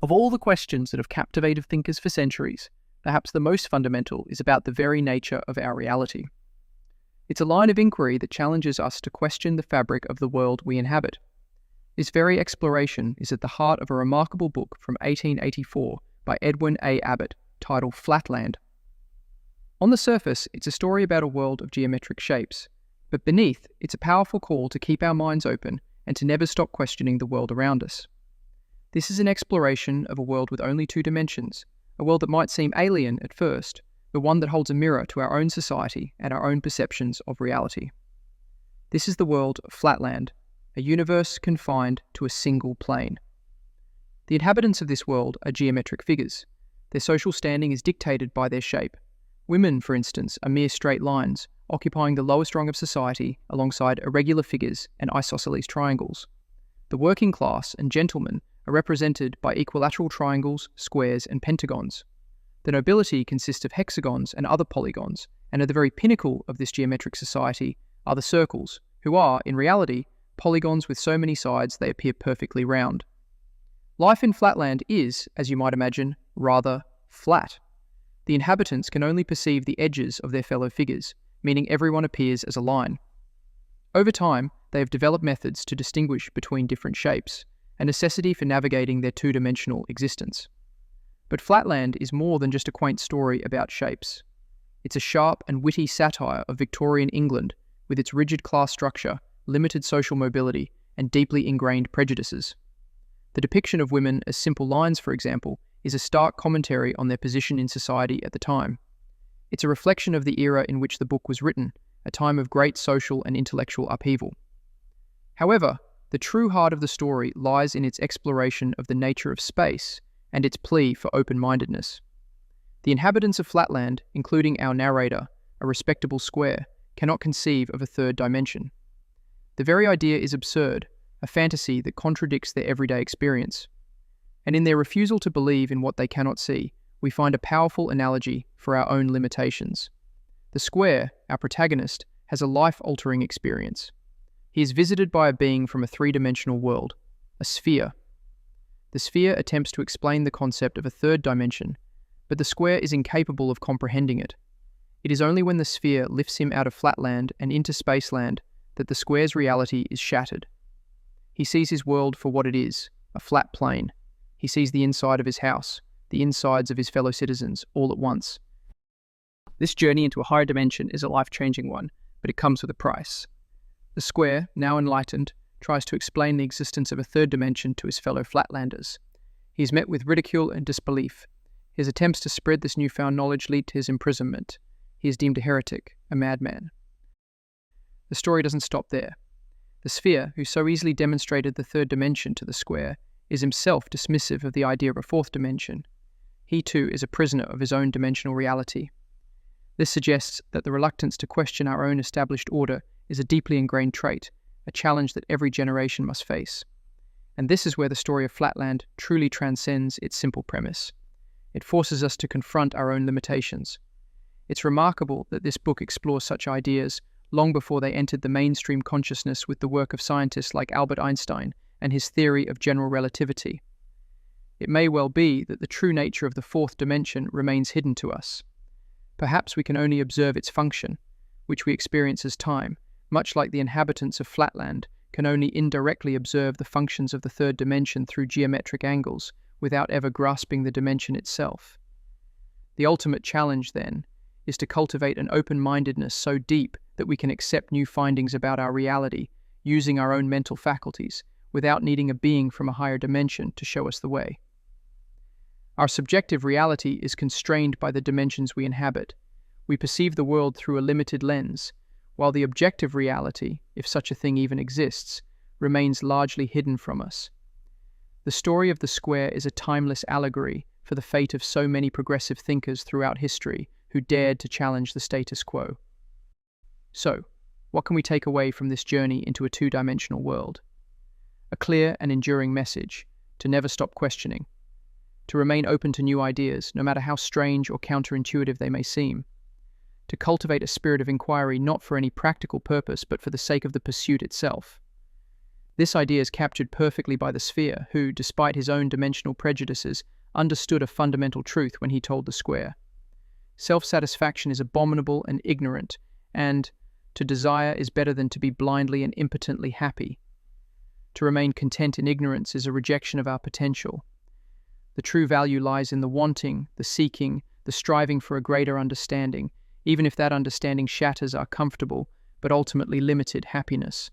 Of all the questions that have captivated thinkers for centuries, perhaps the most fundamental is about the very nature of our reality. It's a line of inquiry that challenges us to question the fabric of the world we inhabit. This very exploration is at the heart of a remarkable book from 1884 by Edwin A. Abbott, titled Flatland. On the surface, it's a story about a world of geometric shapes, but beneath, it's a powerful call to keep our minds open and to never stop questioning the world around us. This is an exploration of a world with only two dimensions, a world that might seem alien at first, but one that holds a mirror to our own society and our own perceptions of reality. This is the world of Flatland, a universe confined to a single plane. The inhabitants of this world are geometric figures. Their social standing is dictated by their shape. Women, for instance, are mere straight lines, occupying the lowest rung of society alongside irregular figures and isosceles triangles. The working class and gentlemen are represented by equilateral triangles, squares, and pentagons. The nobility consists of hexagons and other polygons, and at the very pinnacle of this geometric society are the circles, who are, in reality, polygons with so many sides they appear perfectly round. Life in Flatland is, as you might imagine, rather flat. The inhabitants can only perceive the edges of their fellow figures, meaning everyone appears as a line. Over time, they have developed methods to distinguish between different shapes, a necessity for navigating their two-dimensional existence. But Flatland is more than just a quaint story about shapes. It's a sharp and witty satire of Victorian England, with its rigid class structure, limited social mobility, and deeply ingrained prejudices. The depiction of women as simple lines, for example, is a stark commentary on their position in society at the time. It's a reflection of the era in which the book was written, a time of great social and intellectual upheaval. However, the true heart of the story lies in its exploration of the nature of space and its plea for open-mindedness. The inhabitants of Flatland, including our narrator, a respectable square, cannot conceive of a third dimension. The very idea is absurd, a fantasy that contradicts their everyday experience. And in their refusal to believe in what they cannot see, we find a powerful analogy for our own limitations. The square, our protagonist, has a life-altering experience. He is visited by a being from a three-dimensional world, a sphere. The sphere attempts to explain the concept of a third dimension, but the square is incapable of comprehending it. It is only when the sphere lifts him out of Flatland and into Spaceland that the square's reality is shattered. He sees his world for what it is, a flat plane. He sees the inside of his house, the insides of his fellow citizens, all at once. This journey into a higher dimension is a life-changing one, but it comes with a price. The square, now enlightened, tries to explain the existence of a third dimension to his fellow Flatlanders. He is met with ridicule and disbelief. His attempts to spread this newfound knowledge lead to his imprisonment. He is deemed a heretic, a madman. The story doesn't stop there. The sphere, who so easily demonstrated the third dimension to the square, is himself dismissive of the idea of a fourth dimension. He too is a prisoner of his own dimensional reality. This suggests that the reluctance to question our own established order is a deeply ingrained trait, a challenge that every generation must face. And this is where the story of Flatland truly transcends its simple premise. It forces us to confront our own limitations. It's remarkable that this book explores such ideas long before they entered the mainstream consciousness with the work of scientists like Albert Einstein and his theory of general relativity. It may well be that the true nature of the fourth dimension remains hidden to us. Perhaps we can only observe its function, which we experience as time, much like the inhabitants of Flatland can only indirectly observe the functions of the third dimension through geometric angles without ever grasping the dimension itself. The ultimate challenge, then, is to cultivate an open-mindedness so deep that we can accept new findings about our reality using our own mental faculties without needing a being from a higher dimension to show us the way. Our subjective reality is constrained by the dimensions we inhabit. We perceive the world through a limited lens, while the objective reality, if such a thing even exists, remains largely hidden from us. The story of the square is a timeless allegory for the fate of so many progressive thinkers throughout history who dared to challenge the status quo. So, what can we take away from this journey into a two-dimensional world? A clear and enduring message to never stop questioning, to remain open to new ideas, no matter how strange or counterintuitive they may seem, to cultivate a spirit of inquiry not for any practical purpose but for the sake of the pursuit itself. This idea is captured perfectly by the sphere, who, despite his own dimensional prejudices, understood a fundamental truth when he told the square. Self-satisfaction is abominable and ignorant, and to desire is better than to be blindly and impotently happy. To remain content in ignorance is a rejection of our potential. The true value lies in the wanting, the seeking, the striving for a greater understanding, even if that understanding shatters our comfortable but ultimately limited happiness.